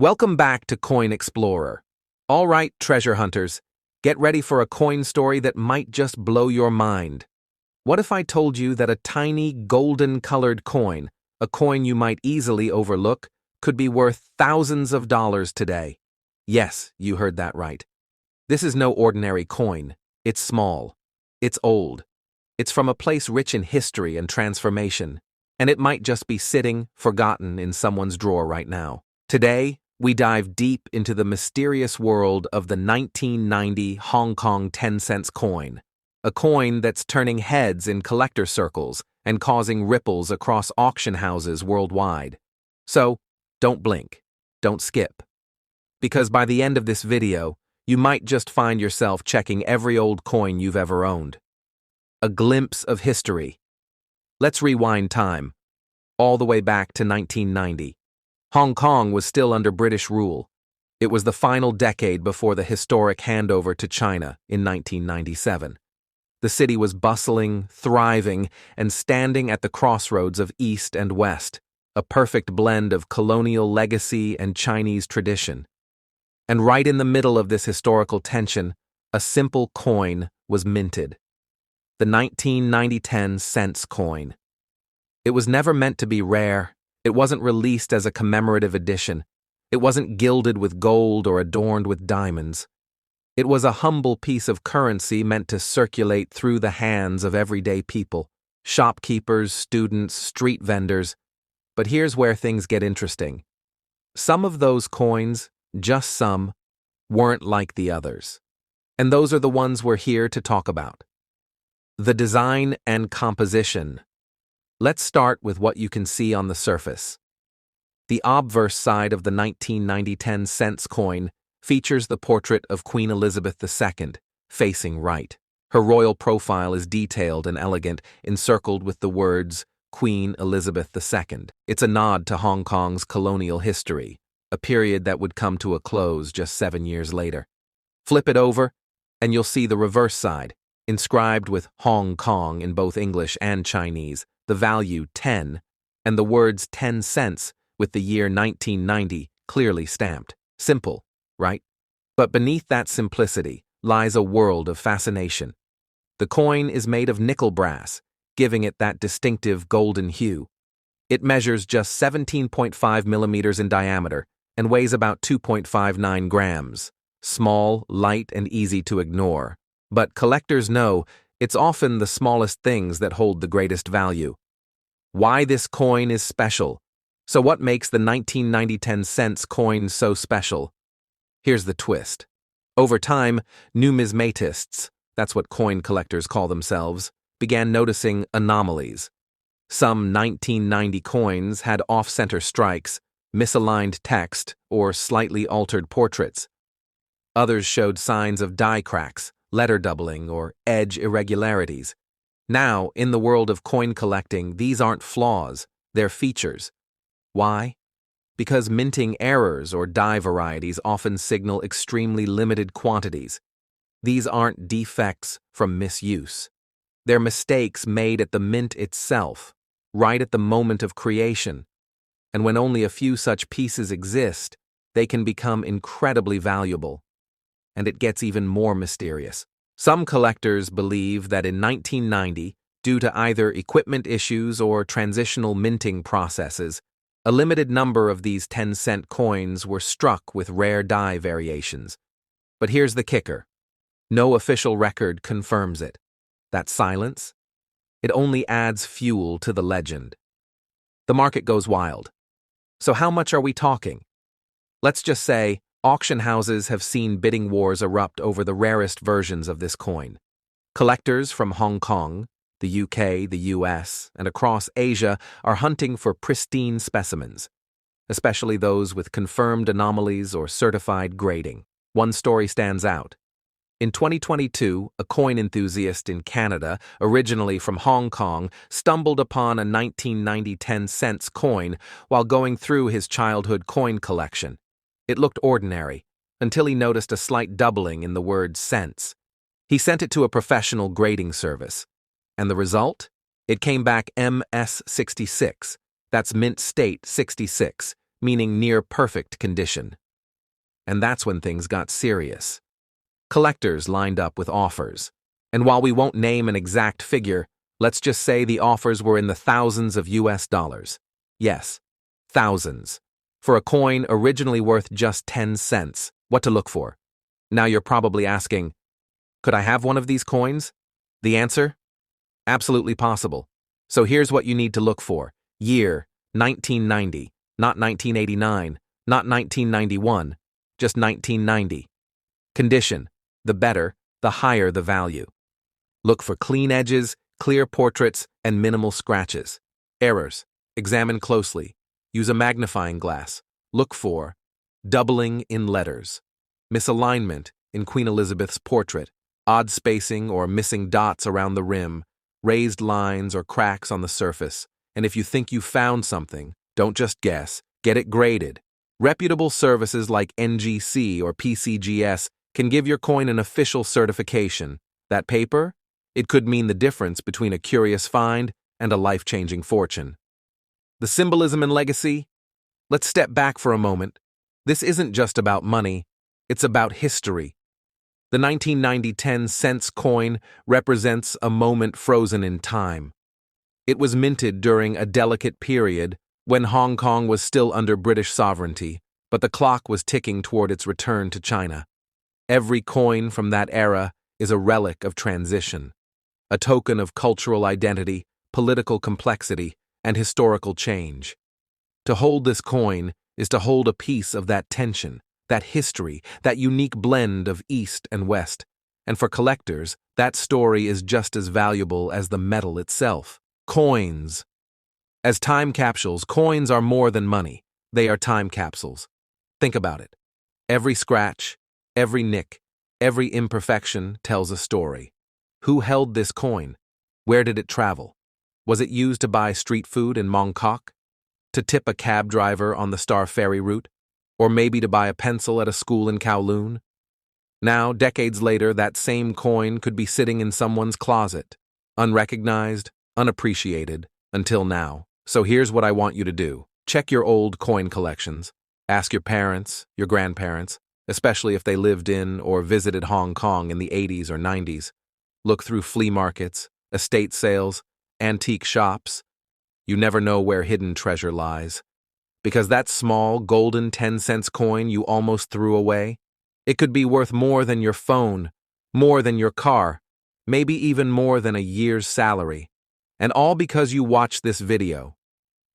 Welcome back to Coin Explorer. All right, treasure hunters, get ready for a coin story that might just blow your mind. What if I told you that a tiny golden-colored coin, a coin you might easily overlook, could be worth thousands of dollars today? Yes, you heard that right. This is no ordinary coin. It's small. It's old. It's from a place rich in history and transformation, and it might just be sitting, forgotten, in someone's drawer right now. Today, we dive deep into the mysterious world of the 1990 Hong Kong 10-cent coin, a coin that's turning heads in collector circles and causing ripples across auction houses worldwide. So, don't blink, don't skip. Because by the end of this video, you might just find yourself checking every old coin you've ever owned. A glimpse of history. Let's rewind time, all the way back to 1990. Hong Kong was still under British rule. It was the final decade before the historic handover to China in 1997. The city was bustling, thriving, and standing at the crossroads of East and West, a perfect blend of colonial legacy and Chinese tradition. And right in the middle of this historical tension, a simple coin was minted. The 1990 10-cent coin. It was never meant to be rare. It wasn't released as a commemorative edition. It wasn't gilded with gold or adorned with diamonds. It was a humble piece of currency meant to circulate through the hands of everyday people, shopkeepers, students, street vendors. But here's where things get interesting. Some of those coins, just some, weren't like the others. And those are the ones we're here to talk about. The design and composition. Let's start with what you can see on the surface. The obverse side of the 1990 10-cent coin features the portrait of Queen Elizabeth II, facing right. Her royal profile is detailed and elegant, encircled with the words, Queen Elizabeth II. It's a nod to Hong Kong's colonial history, a period that would come to a close just 7 years later. Flip it over, and you'll see the reverse side, inscribed with Hong Kong in both English and Chinese, the value 10, and the words 10 cents with the year 1990 clearly stamped. Simple, right? But beneath that simplicity lies a world of fascination. The coin is made of nickel brass, giving it that distinctive golden hue. It measures just 17.5 millimeters in diameter and weighs about 2.59 grams. Small, light, and easy to ignore. But collectors know it's often the smallest things that hold the greatest value. Why this coin is special. So what makes the 1990 10-cent coin so special? Here's the twist. Over time, numismatists, that's what coin collectors call themselves, began noticing anomalies. Some 1990 coins had off-center strikes, misaligned text, or slightly altered portraits. Others showed signs of die cracks, letter doubling, or edge irregularities. Now, in the world of coin collecting, these aren't flaws, they're features. Why? Because minting errors or die varieties often signal extremely limited quantities. These aren't defects from misuse. They're mistakes made at the mint itself, right at the moment of creation. And when only a few such pieces exist, they can become incredibly valuable. And it gets even more mysterious. Some collectors believe that in 1990, due to either equipment issues or transitional minting processes, a limited number of these 10-cent coins were struck with rare die variations. But here's the kicker. No official record confirms it. That silence? It only adds fuel to the legend. The market goes wild. So how much are we talking? Let's just say, auction houses have seen bidding wars erupt over the rarest versions of this coin. Collectors from Hong Kong, the UK, the US, and across Asia are hunting for pristine specimens, especially those with confirmed anomalies or certified grading. One story stands out. In 2022, a coin enthusiast in Canada, originally from Hong Kong, stumbled upon a 1990 10-cent coin while going through his childhood coin collection. It looked ordinary, until he noticed a slight doubling in the word cents. He sent it to a professional grading service. And the result? It came back MS66, that's mint state 66, meaning near perfect condition. And that's when things got serious. Collectors lined up with offers. And while we won't name an exact figure, let's just say the offers were in the thousands of US dollars. Yes, thousands. For a coin originally worth just 10 cents. What to look for? Now you're probably asking, could I have one of these coins? The answer? Absolutely possible. So here's what you need to look for. Year, 1990, not 1989, not 1991, just 1990. Condition, the better, the higher the value. Look for clean edges, clear portraits, and minimal scratches. Errors, examine closely. Use a magnifying glass. Look for doubling in letters, misalignment in Queen Elizabeth's portrait, odd spacing or missing dots around the rim, raised lines or cracks on the surface. And if you think you found something, don't just guess, get it graded. Reputable services like NGC or PCGS can give your coin an official certification. That paper? It could mean the difference between a curious find and a life-changing fortune. The symbolism and legacy? Let's step back for a moment. This isn't just about money, it's about history. The 1990 10-cent coin represents a moment frozen in time. It was minted during a delicate period when Hong Kong was still under British sovereignty, but the clock was ticking toward its return to China. Every coin from that era is a relic of transition, a token of cultural identity, political complexity, and historical change. To hold this coin is to hold a piece of that tension, that history, that unique blend of East and West. And for collectors, that story is just as valuable as the metal itself. Coins. As time capsules, coins are more than money. They are time capsules. Think about it. Every scratch, every nick, every imperfection tells a story. Who held this coin? Where did it travel? Was it used to buy street food in Mongkok? To tip a cab driver on the Star Ferry route? Or maybe to buy a pencil at a school in Kowloon? Now, decades later, that same coin could be sitting in someone's closet, unrecognized, unappreciated, until now. So here's what I want you to do. Check your old coin collections. Ask your parents, your grandparents, especially if they lived in or visited Hong Kong in the 80s or 90s. Look through flea markets, estate sales, antique shops. You never know where hidden treasure lies. Because that small, golden 10-cent coin you almost threw away, it could be worth more than your phone, more than your car, maybe even more than a year's salary. And all because you watched this video.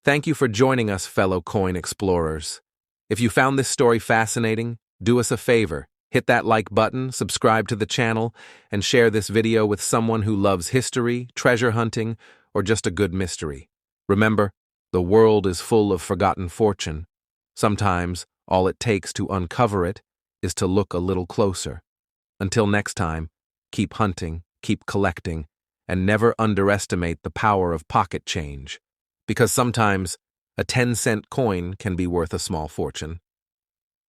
Thank you for joining us, fellow coin explorers. If you found this story fascinating, do us a favor. Hit that like button, subscribe to the channel, and share this video with someone who loves history, treasure hunting, or just a good mystery. Remember, the world is full of forgotten fortune. Sometimes, all it takes to uncover it is to look a little closer. Until next time, keep hunting, keep collecting, and never underestimate the power of pocket change. Because sometimes, a 10-cent coin can be worth a small fortune.